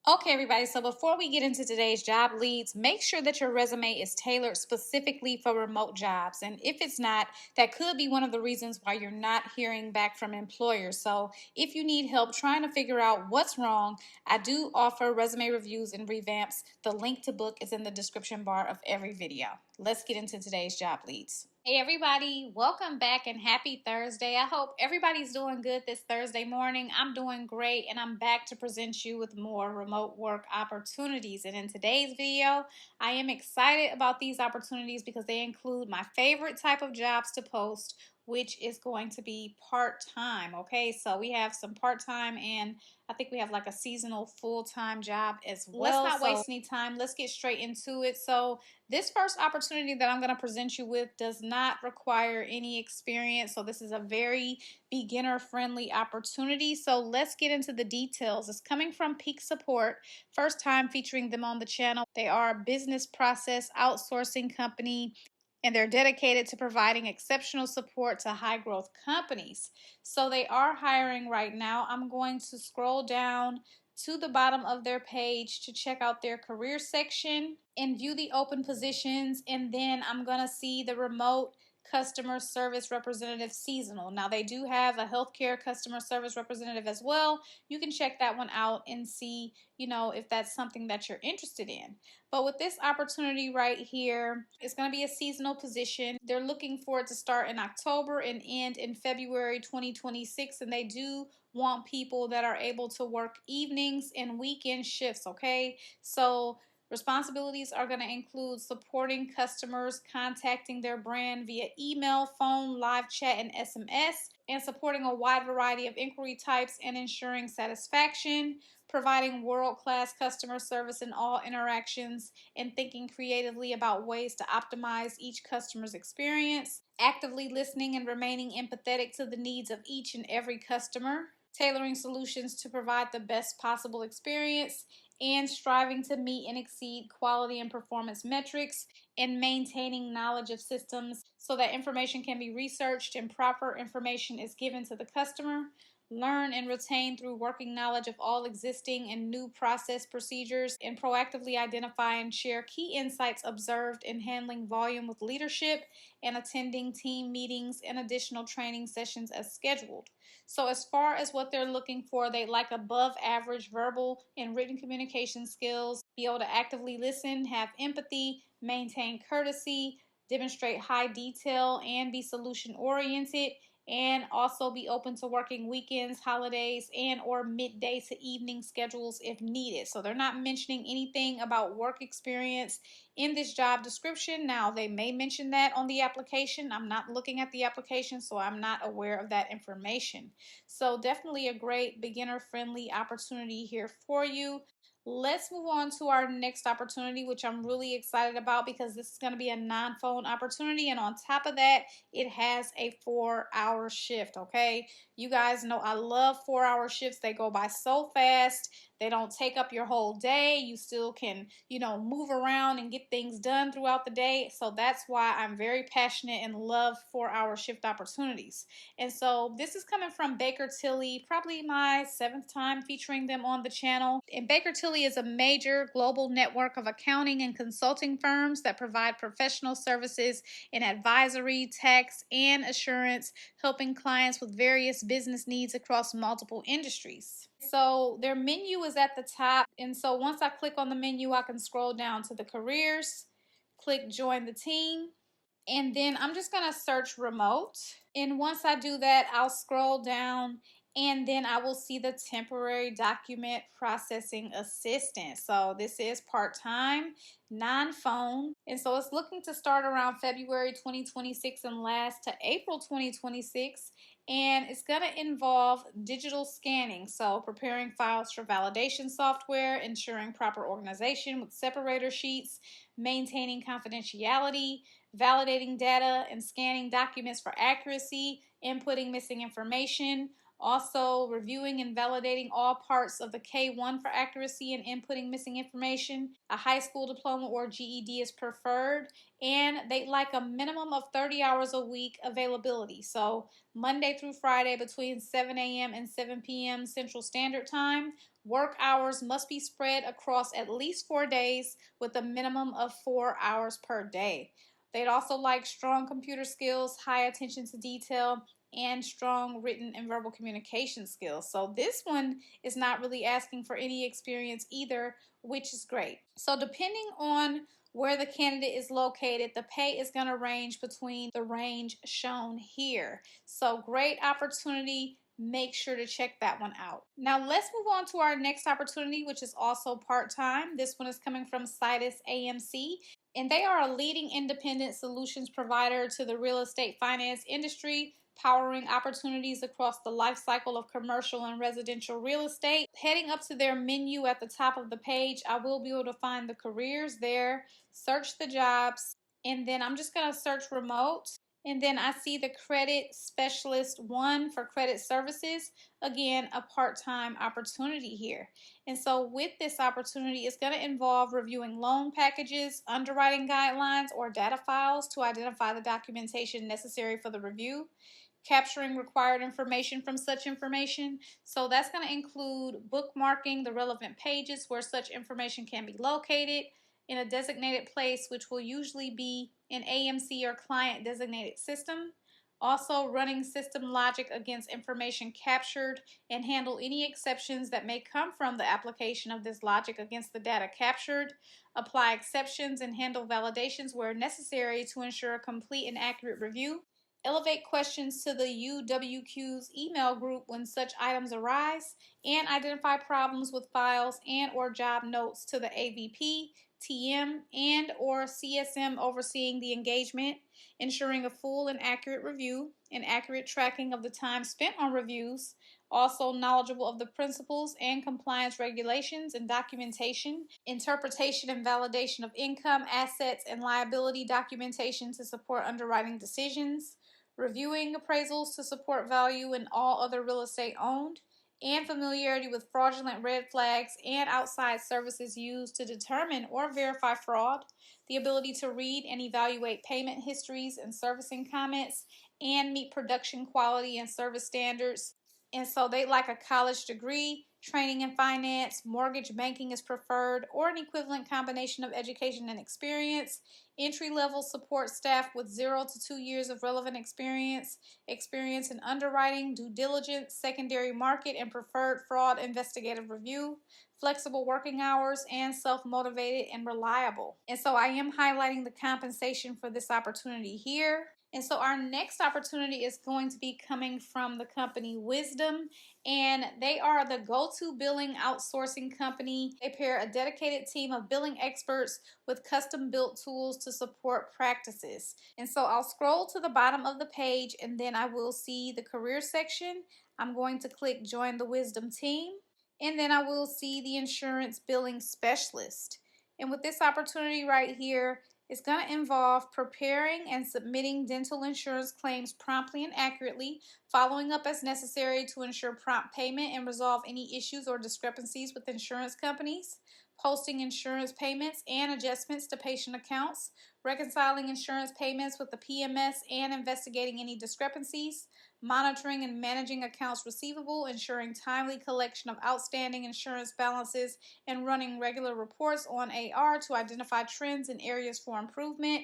Okay, everybody, so before we get into today's job leads, make sure that your resume is tailored specifically for remote jobs. And if it's not, that could be one of the reasons why you're not hearing back from employers. So if you need help trying to figure out what's wrong, I do offer resume reviews and revamps. The link to book is in the description bar of every video. Let's get into today's job leads. Hey everybody, welcome back and happy Thursday. I hope everybody's doing good this Thursday morning. I'm doing great and I'm back to present you with more remote work opportunities. And in today's video, I am excited about these opportunities because they include my favorite type of jobs to post, which is going to be part-time. Okay, so we have some part-time and I think we have like a seasonal full-time job as well. Let's not waste any time. Let's get straight into it. So this first opportunity that I'm going to present you with does not require any experience. So this is a very beginner-friendly opportunity. So let's get into the details. It's coming from Peak Support. First time featuring them on the channel. They are a business process outsourcing company, and they're dedicated to providing exceptional support to high growth companies. So they are hiring right now. I'm going to scroll down to the bottom of their page to check out their career section and view the open positions, and then I'm going to see the remote customer service representative seasonal. Now they do have a healthcare customer service representative as well. You can check that one out and see, if that's something that you're interested in. But with this opportunity right here, it's going to be a seasonal position. They're looking for it to start in October and end in February 2026, and they do want people that are able to work evenings and weekend shifts, okay? So responsibilities are going to include supporting customers, contacting their brand via email, phone, live chat, and SMS, and supporting a wide variety of inquiry types and ensuring satisfaction, providing world-class customer service in all interactions, and thinking creatively about ways to optimize each customer's experience, actively listening and remaining empathetic to the needs of each and every customer, tailoring solutions to provide the best possible experience, and striving to meet and exceed quality and performance metrics, and maintaining knowledge of systems so that information can be researched and proper information is given to the customer. Learn and retain through working knowledge of all existing and new process procedures, and proactively identify and share key insights observed in handling volume with leadership and attending team meetings and additional training sessions as scheduled. So as far as what they're looking for, they like above average verbal and written communication skills, be able to actively listen, have empathy, maintain courtesy, demonstrate high detail, and be solution oriented, and also be open to working weekends, holidays, and or midday to evening schedules if needed. So they're not mentioning anything about work experience in this job description. Now, they may mention that on the application. I'm not looking at the application, so I'm not aware of that information. So definitely a great beginner-friendly opportunity here for you. Let's move on to our next opportunity, which I'm really excited about because this is going to be a non-phone opportunity. And on top of that, it has a 4-hour shift, okay? You guys know I love 4-hour shifts. They go by so fast. They don't take up your whole day. You still can, move around and get things done throughout the day. So that's why I'm very passionate and love 4-hour shift opportunities. And so this is coming from Baker Tilly, probably my 7th time featuring them on the channel. And Baker Tilly is a major global network of accounting and consulting firms that provide professional services in advisory, tax, and assurance, helping clients with various business needs across multiple industries. So their menu is at the top, and so once I click on the menu, I can scroll down to the careers, click join the team, and then I'm just going to search remote. And once I do that, I'll scroll down and then I will see the temporary document processing assistant. So this is part-time, non-phone. And so it's looking to start around February 2026 and last to April 2026. And it's going to involve digital scanning, so preparing files for validation software, ensuring proper organization with separator sheets, maintaining confidentiality, validating data and scanning documents for accuracy, inputting missing information, Also, reviewing and validating all parts of the K-1 for accuracy and inputting missing information. A high school diploma or GED is preferred, and they like a minimum of 30 hours a week availability. So Monday through Friday between 7 a.m. and 7 p.m. Central Standard Time. Work hours must be spread across at least 4 days with a minimum of 4 hours per day. They'd also like strong computer skills, high attention to detail, and strong written and verbal communication skills. So this one is not really asking for any experience either, which is great. So depending on where the candidate is located, the pay is going to range between the range shown here. So great opportunity. Make sure to check that one out. Now let's move on to our next opportunity, which is also part-time. This one is coming from Citus AMC, and they are a leading independent solutions provider to the real estate finance industry, powering opportunities across the life cycle of commercial and residential real estate. Heading up to their menu at the top of the page, I will be able to find the careers there, search the jobs, and then I'm just going to search remote. And then I see the credit specialist 1 for credit services. Again, a part-time opportunity here. And so with this opportunity, it's going to involve reviewing loan packages, underwriting guidelines, or data files to identify the documentation necessary for the review, capturing required information from such information. So that's going to include bookmarking the relevant pages where such information can be located in a designated place, which will usually be an AMC or client designated system. Also, running system logic against information captured and handle any exceptions that may come from the application of this logic against the data captured. Apply exceptions and handle validations where necessary to ensure a complete and accurate review. Elevate questions to the UWQ's email group when such items arise, and identify problems with files and or job notes to the AVP, TM, and or CSM overseeing the engagement, ensuring a full and accurate review and accurate tracking of the time spent on reviews, also knowledgeable of the principles and compliance regulations and documentation, interpretation and validation of income, assets, and liability documentation to support underwriting decisions, reviewing appraisals to support value in all other real estate owned, and familiarity with fraudulent red flags and outside services used to determine or verify fraud, the ability to read and evaluate payment histories and servicing comments, and meet production quality and service standards. And so they like a college degree, training in finance, mortgage banking is preferred, or an equivalent combination of education and experience. Entry-level support staff with 0 to 2 years of relevant experience, experience in underwriting, due diligence, secondary market, and preferred fraud investigative review, flexible working hours, and self-motivated and reliable. And so I am highlighting the compensation for this opportunity here. And so our next opportunity is going to be coming from the company Wisdom, and they are the go-to billing outsourcing company. They pair a dedicated team of billing experts with custom-built tools to support practices. And so I'll scroll to the bottom of the page, and then I will see the career section. I'm going to click Join the Wisdom team, and then I will see the insurance billing specialist. And with this opportunity right here, it's going to involve preparing and submitting dental insurance claims promptly and accurately, following up as necessary to ensure prompt payment and resolve any issues or discrepancies with insurance companies, posting insurance payments and adjustments to patient accounts, reconciling insurance payments with the PMS and investigating any discrepancies, monitoring and managing accounts receivable, ensuring timely collection of outstanding insurance balances, and running regular reports on AR to identify trends and areas for improvement,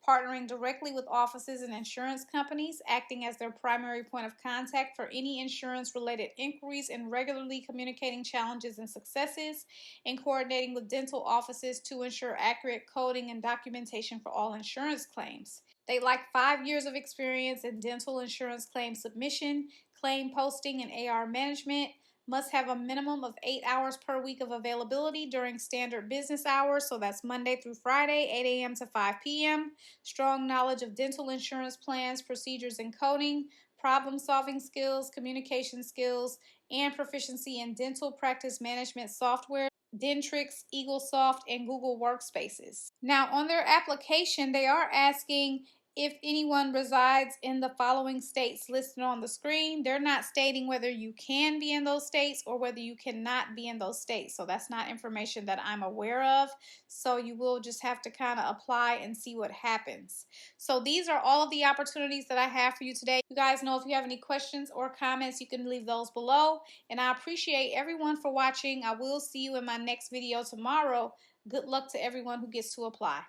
partnering directly with offices and insurance companies, acting as their primary point of contact for any insurance-related inquiries, and regularly communicating challenges and successes, and coordinating with dental offices to ensure accurate coding and documentation for all insurance claims. They like 5 years of experience in dental insurance claim submission, claim posting, and AR management. Must have a minimum of 8 hours per week of availability during standard business hours, so that's Monday through Friday, 8 a.m. to 5 p.m. Strong knowledge of dental insurance plans, procedures, and coding, problem-solving skills, communication skills, and proficiency in dental practice management software, Dentrix, EagleSoft, and Google Workspaces. Now, on their application, they are asking If anyone resides in the following states listed on the screen, they're not stating whether you can be in those states or whether you cannot be in those states. So that's not information that I'm aware of. So you will just have to kind of apply and see what happens. So these are all of the opportunities that I have for you today. You guys know if you have any questions or comments, you can leave those below. And I appreciate everyone for watching. I will see you in my next video tomorrow. Good luck to everyone who gets to apply.